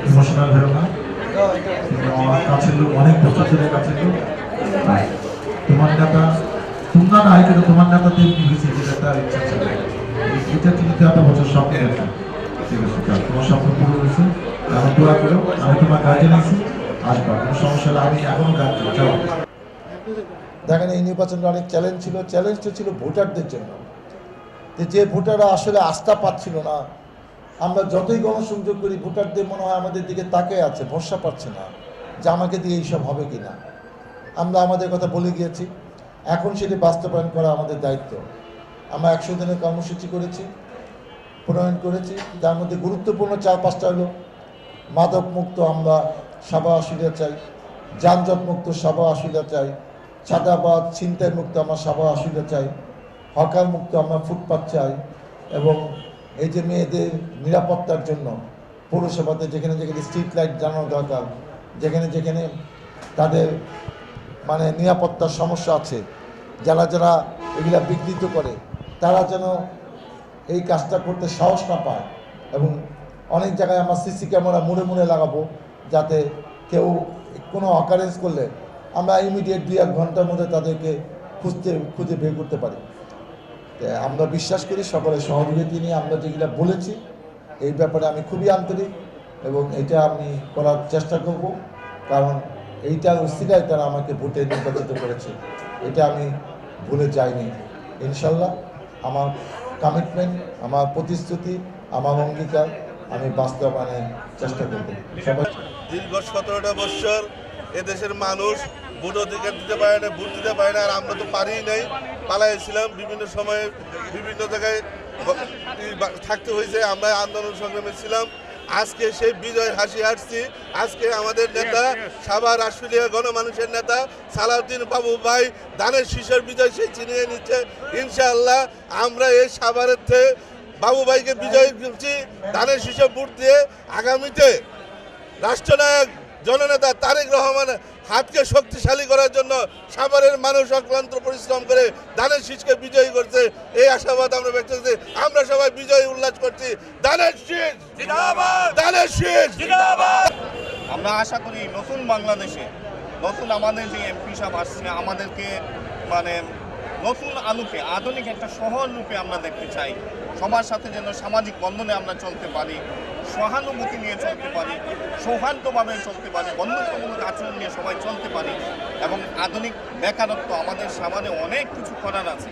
Emotional হয়েও না, আমার কাছের লোক, অনেক বছর ধরে কাছের লোক। তোমার নেতা তোমরা না, কিন্তু তোমার নেতা তেমনি হয়েছে, যেটা তার ইচ্ছা ছিল। এটা কিন্তু 3 বছর স্বপ্ন দেখো, ঠিক আছে? তোমার স্বপ্ন পুরো হয়েছে, এখন দোয়া করো। আমি তোমার কাজে নিয়েছি, আসবা, কোনো সমস্যা হলে আমি এখনো গান চাও। দেখেন, এই নির্বাচনটা অনেক চ্যালেঞ্জ ছিল। চ্যালেঞ্জটা ছিল ভোটারদের জন্য, যে ভোটাররা আসলে আস্থা পাচ্ছিল না। আমরা যতই গণসংযোগ করি, ভোটারদের মনে হয় আমাদের দিকে তাকিয়ে আছে, ভরসা পাচ্ছে না যে আমাকে দিয়ে এইসব হবে কি না। আমরা আমাদের কথা বলে গিয়েছি, এখন সেটি বাস্তবায়ন করা আমাদের দায়িত্ব। আমরা 100 দিনের কর্মসূচি করেছি, প্রণয়ন করেছি। তার মধ্যে গুরুত্বপূর্ণ 4-5টা হলো মাদক মুক্ত আমরা সাবা আশুলিয়া চাই, যানজট মুক্ত সাবা আশুলিয়া চাই, চাঁদাবাদ ছিনতাই মুক্ত আমরা সাবা আশুলিয়া চাই, হকার মুক্ত আমরা ফুটপাত চাই, এবং এই যে মেয়েদের নিরাপত্তার জন্য পৌরসভাতে যেখানে যেখানে স্ট্রিট লাইট জ্বালানো দরকার, যেখানে যেখানে তাদের মানে নিরাপত্তার সমস্যা আছে, যারা যারা এগুলা বিঘ্নিত করে, তারা যেন এই কাজটা করতে সাহস না পায়। এবং অনেক জায়গায় আমরা সিসি ক্যামেরা মুড়ে মুড়ে লাগাবো, যাতে কেউ কোনো অকারেন্স করলে আমরা ইমিডিয়েট 2-1 ঘন্টার মধ্যে তাদেরকে খুঁজে বের করতে পারি। আমরা বিশ্বাস করি সকলের সহযোগিতা নিয়ে আমরা যেগুলো বলেছি, এই ব্যাপারে আমি খুবই আন্তরিক এবং এটা আমি করার চেষ্টা করব। কারণ এইটার উসিলায় তারা আমাকে ভোটে নির্বাচিত করেছে, এটা আমি ভুলে যাইনি। ইনশাল্লাহ আমার কমিটমেন্ট, আমার প্রতিশ্রুতি, আমার অঙ্গীকার আমি বাস্তবায়নের চেষ্টা করব। সবাই দীর্ঘ 17টা বছর এদেশের মানুষ ভোট অধিকার দিতে পারে না, ভোট দিতে পারে না। আর আমরা তো পারিই নাই, পালাইছিলাম বিভিন্ন সময়ে, বিভিন্ন জায়গায় থাকতে হয়েছে। আমরা আন্দোলন সংগ্রামে ছিলাম। আজকে সেই বিজয় হাসি হাসছি। আজকে আমাদের নেতা, সাভার আশুলিয়া গণমানুষের নেতা সালাউদ্দিন বাবু ভাই ধানের শীষের বিজয় সেই ছিনিয়ে নিচ্ছে। ইনশাআল্লাহ আমরা এই সাভারের থেকে বাবু ভাইকে বিজয় করছি ধানের শীষে ভোট দিয়ে। আগামীতে রাষ্ট্রনায়ক জননেতা তারেক রহমানের হাতকে শক্তিশালী করার জন্য সাভারের মানুষ অক্লান্ত পরিশ্রম করে ধানের শীষকে বিজয়ী করছে, এই আশাবাদ আমরা ব্যক্ত করছি। আমরা সবাই বিজয়ী উল্লাস করছি। ধানের শীষ জিন্দাবাদ, ধানের শীষ জিন্দাবাদ। আমরা আশা করি নতুন বাংলাদেশে নতুন আমাদের যে এমপি সাহেব আসছে, আমাদেরকে মানে নতুন আলোকে আধুনিক একটা শহর রূপে আমরা দেখতে চাই। সবার সাথে যেন সামাজিক বন্ধনে আমরা চলতে পারি, সহানুভূতি নিয়ে চলতে পারি, সৌহার্দ্যভাবে চলতে পারি, বন্ধুত্বমূলক আচরণ নিয়ে সবাই চলতে পারি। এবং আধুনিক বেকারত্ব, আমাদের সামনে অনেক কিছু করার আছে,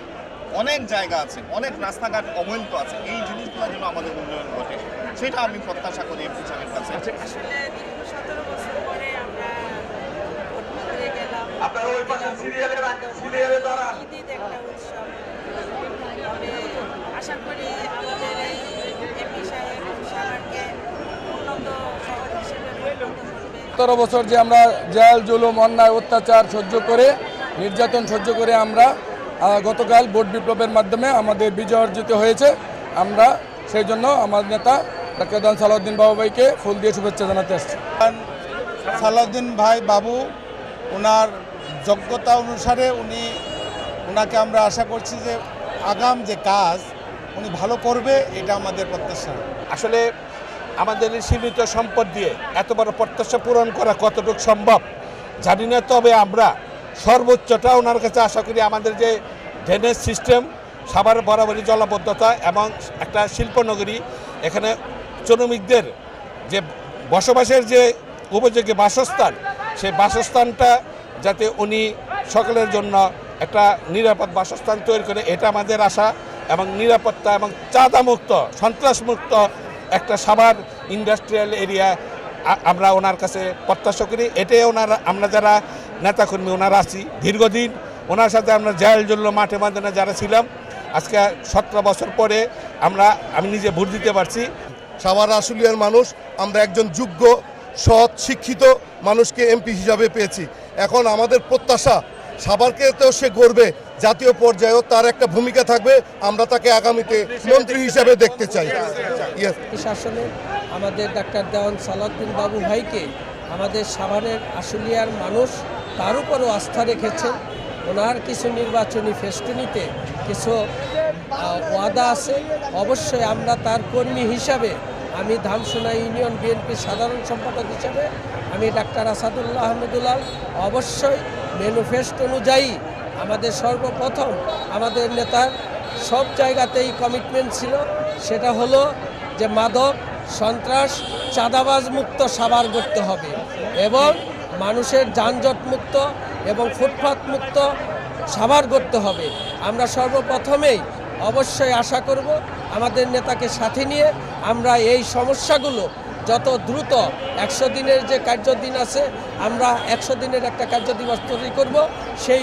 অনেক জায়গা আছে, অনেক রাস্তাঘাট অবহেলিত আছে। এই জিনিসগুলোর জন্য আমাদের উন্নয়ন ঘটে, সেটা আমি প্রত্যাশা করি এমপি সাহেবের কাছে। আসলে দীর্ঘ 17 বছর পরে আমরা ভোট দিতে গেলাম। ঈদ একটা উৎসব। তবে আশা করি আমাদের এই এমপি সাহেব সাভারকে উন্নত শহর হিসেবে পরিণত করবে। 17 বছর যে আমরা জেল, জুলুম, অন্যায়, অত্যাচার সহ্য করে, নির্যাতন সহ্য করে আমরা গতকাল ভোট বিপ্লবের মাধ্যমে আমাদের বিজয় অর্জিত হয়েছে। আমরা সেই জন্য আমার নেতা ডাক্তার দান সালাউদ্দিন বাবু ভাইকে ফুল দিয়ে শুভেচ্ছা জানাতে আসছি। সালাউদ্দিন ভাই বাবু, ওনার যোগ্যতা অনুসারে ওনাকে আমরা আশা করছি যে আগাম যে কাজ উনি ভালো করবে, এটা আমাদের প্রত্যাশা। আসলে আমাদের এই সীমিত সম্পদ দিয়ে এত বড় প্রত্যাশা পূরণ করা কতটুকু সম্ভব জানি না, তবে আমরা সর্বোচ্চটা ওনার কাছে আশা করি। আমাদের যে ড্রেনেজ সিস্টেম, সাভার বরাবরই জলাবদ্ধতা এবং একটা শিল্পনগরী, এখানে শ্রমিকদের যে বসবাসের যে উপযোগী বাসস্থান, সেই বাসস্থানটা যাতে উনি সকলের জন্য একটা নিরাপদ বাসস্থান তৈরি করে, এটা আমাদের আশা। এবং নিরাপত্তা এবং চাঁদামুক্ত, সন্ত্রাসমুক্ত একটা সাভার ইন্ডাস্ট্রিয়াল এরিয়া আমরা ওনার কাছে প্রত্যাশা করি। এটাই আমরা যারা নেতাকর্মী ওনারা আছি দীর্ঘদিন, ওনার সাথে আমরা জেল জুলুম মাঠে ময়দানে যারা ছিলাম, আজকে 17 বছর পরে আমি নিজে ভোট দিতে পারছি। সাভার আশুলিয়ার মানুষ আমরা একজন যোগ্য, সৎ, শিক্ষিত মানুষকে এমপি হিসাবে পেয়েছি। এখন আমাদের প্রত্যাশা সাভারকেও সে গড়বে, জাতীয় পর্যায়েও তার একটা ভূমিকা থাকবে। আমরা তাকে আগামীতে মন্ত্রী হিসাবে দেখতে চাই। শাসনে আমাদের ডাক্তার দেওয়ান সালাউদ্দিন বাবু ভাইকে আমাদের সাভারের আশুলিয়ার মানুষ তার উপরও আস্থা রেখেছেন। ওনার কিছু নির্বাচনী ফেস্টুনিতে কিছু ওয়াদা আছে, অবশ্যই আমরা তার কর্মী হিসাবে আমি ধামসোনা ইউনিয়ন বিএনপির সাধারণ সম্পাদক হিসেবে আমি ডাক্তার আসাদুল্লাহ আহমেদুল্লাহ অবশ্যই ম্যানিফেস্টো অনুযায়ী আমাদের সর্বপ্রথম আমাদের নেতার সব জায়গাতেই কমিটমেন্ট ছিল, সেটা হলো যে মাদক, সন্ত্রাস, চাঁদাবাজ মুক্ত সাভার করতে হবে এবং মানুষের যানজট মুক্ত এবং ফুটপাত মুক্ত সাভার করতে হবে। আমরা সর্বপ্রথমেই অবশ্যই আশা করব আমাদের নেতাকে সাথে নিয়ে আমরা এই সমস্যাগুলো যত দ্রুত 100 দিনের যে কার্যদিন আছে আমরা 100 দিনের একটা কার্যদিবস তৈরি করব। সেই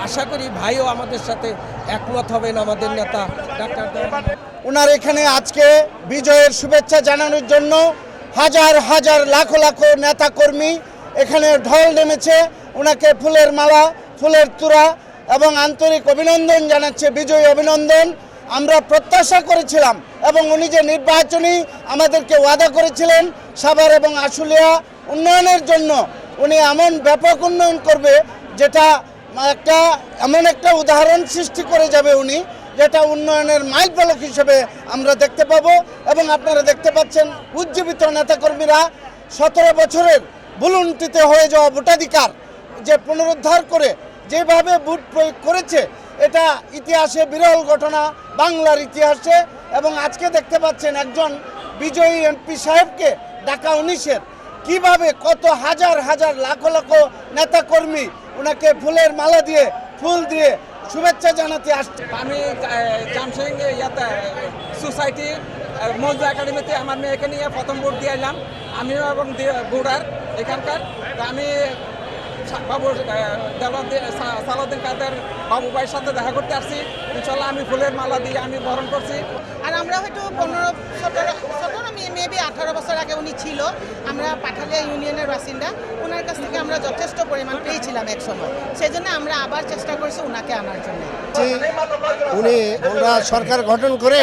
আশা করি ভাইও আমাদের সাথে একমত হবেন আমাদের নেতা ডাক্তার। ওনার এখানে আজকে বিজয়ের শুভেচ্ছা জানানোর জন্য হাজার হাজার লাখো লাখো নেতাকর্মী এখানে ঢল নেমেছে। ওনাকে ফুলের মালা, ফুলের তোড়া এবং আন্তরিক অভিনন্দন জানাচ্ছে, বিজয়ী অভিনন্দন। আমরা প্রত্যাশা করেছিলাম এবং উনি যে নির্বাচনী আমাদেরকে ওয়াদা করেছিলেন সাভার এবং আশুলিয়া উন্নয়নের জন্য, উনি এমন ব্যাপক উন্নয়ন করবে যেটা এমন একটা উদাহরণ সৃষ্টি করে যাবে উনি, যেটা উন্নয়নের মাইলফলক হিসেবে আমরা দেখতে পাবো। এবং আপনারা দেখতে পাচ্ছেন উজ্জীবিত নেতাকর্মীরা 17 বছরের ভুলুন্ঠিত হয়ে যাওয়া ভোটাধিকার যে পুনরুদ্ধার করে যেভাবে ভোট প্রয়োগ করেছে, এটা ইতিহাসে বিরল ঘটনা বাংলার ইতিহাসে। এবং আজকে দেখতে পাচ্ছেন একজন বিজয়ী এমপি সাহেবকে ঢাকা 19-এর কিভাবে কত হাজার হাজার লাখো লাখো নেতাকর্মী ওনাকে ফুলের মালা দিয়ে, ফুল দিয়ে শুভেচ্ছা জানাতে আসছে। আমি জামসিং সোসাইটি মৌজা একাডেমিতে আমার মেয়েকে নিয়ে প্রথম ভোট দিয়ে এলাম। আমিও এবং ভোটার এখানকার। আমি বাবু সালাউদ্দিন কাদের বাবু ভাইয়ের সাথে দেখা করতে আসছি। ইনশাল্লাহ আমি ফুলের মালা দিয়ে আমি বরণ করছি। আর আমরা হয়তো 15-17 মেবি 18 বছর আগে উনি ছিল, আমরা পাঠালিয়া ইউনিয়নের বাসিন্দা। ওনার কাছ থেকে আমরা যথেষ্ট পরিমাণ পেয়েছিলাম এক সময়, সেই জন্য আমরা আবার চেষ্টা করছি ওনাকে আনার জন্য। ওরা সরকার গঠন করে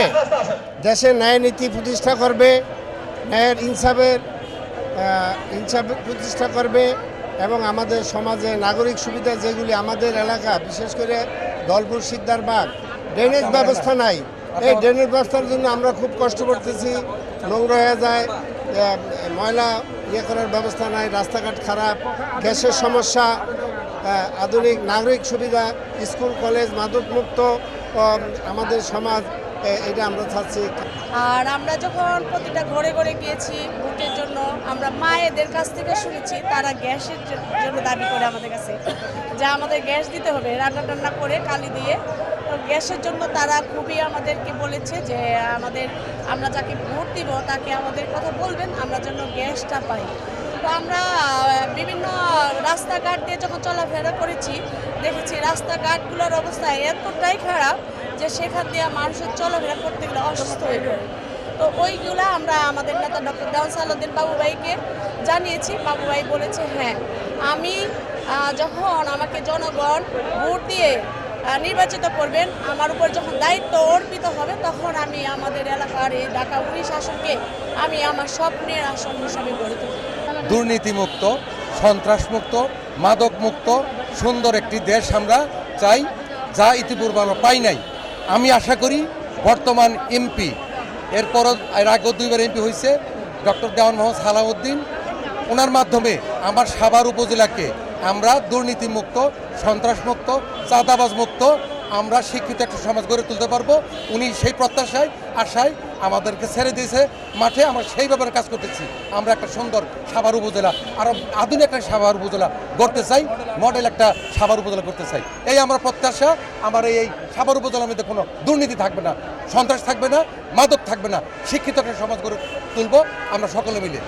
দেশে ন্যায় নীতি প্রতিষ্ঠা করবে, ন্যায়ের ইনসাফ প্রতিষ্ঠা করবে এবং আমাদের সমাজে নাগরিক সুবিধা যেগুলি আমাদের এলাকা, বিশেষ করে দলপুর শিকদারবাগ ড্রেনেজ ব্যবস্থা নাই, এই ড্রেনেজ ব্যবস্থার জন্য আমরা খুব কষ্ট করতেছি। নোংরা হয়ে যায়, ময়লা করার ব্যবস্থা নাই, রাস্তাঘাট খারাপ, গ্যাসের সমস্যা, আধুনিক নাগরিক সুবিধা, স্কুল কলেজ মাদকমুক্ত আমাদের সমাজ, এটা আমরা চাচ্ছি। আর আমরা যখন প্রতিটা ঘরে ঘরে গিয়েছি ভোটের জন্য, আমরা মায়েদের কাছ থেকে শুনেছি তারা গ্যাসের জন্য দাবি করে আমাদের কাছে যে আমাদের গ্যাস দিতে হবে, রান্না টান্না করে কালি দিয়ে। তো গ্যাসের জন্য তারা খুবই আমাদেরকে বলেছে যে আমরা যাকে ভোট দিব তাকে আমাদের কথা বলবেন, আমরা যেন গ্যাসটা পাই। তো আমরা বিভিন্ন রাস্তাঘাট দিয়ে যখন চলাফেরা করেছি, দেখেছি রাস্তাঘাটগুলোর অবস্থা এতটাই খারাপ যে সেখান দিয়ে মানুষের চলাফেরা করতে গেলে অসুস্থ হয়ে পড়ে। তো ওইগুলা আমরা আমাদের নেতা ডক্টর দেওয়ান সালাউদ্দিন বাবু ভাইকে জানিয়েছি। বাবু ভাই বলেছে হ্যাঁ, আমি যখন আমাকে জনগণ ভোট দিয়ে নির্বাচিত করবেন, আমার উপর যখন দায়িত্ব অর্পিত হবে, তখন আমি আমাদের এলাকার এই ঢাকা 19 আসনকে আমি আমার স্বপ্নের আসন হিসাবে গড়ে তুলব। দুর্নীতিমুক্ত, সন্ত্রাসমুক্ত, মাদকমুক্ত সুন্দর একটি দেশ আমরা চাই, যা ইতিপূর্বে আমরা পাই নাই। আমি আশা করি বর্তমান এমপি, এর আগেও 2বার এমপি হয়েছে ডক্টর দেওয়ান মোহাম্মদ সালাউদ্দিন, ওনার মাধ্যমে আমার সাভার উপজেলাকে আমরা দুর্নীতিমুক্ত, সন্ত্রাসমুক্ত, চাঁদাবাজ মুক্ত, আমরা শিক্ষিত একটা সমাজ গড়ে তুলতে পারবো। উনি সেই প্রত্যাশায় আশায় আমাদেরকে ছেড়ে দিয়েছে মাঠে, আমরা সেই ব্যাপারে কাজ করতেছি। আমরা একটা সুন্দর সাভার উপজেলা, আরও আধুনিক একটা সাভার উপজেলা গড়তে চাই, মডেল একটা সাভার উপজেলা করতে চাই। এই আমার প্রত্যাশা। আমার এই সাভার উপজেলার মধ্যে কোনো দুর্নীতি থাকবে না, সন্ত্রাস থাকবে না, মাদক থাকবে না, শিক্ষিত একটা সমাজ গড়ে তুলব আমরা সকলে মিলে।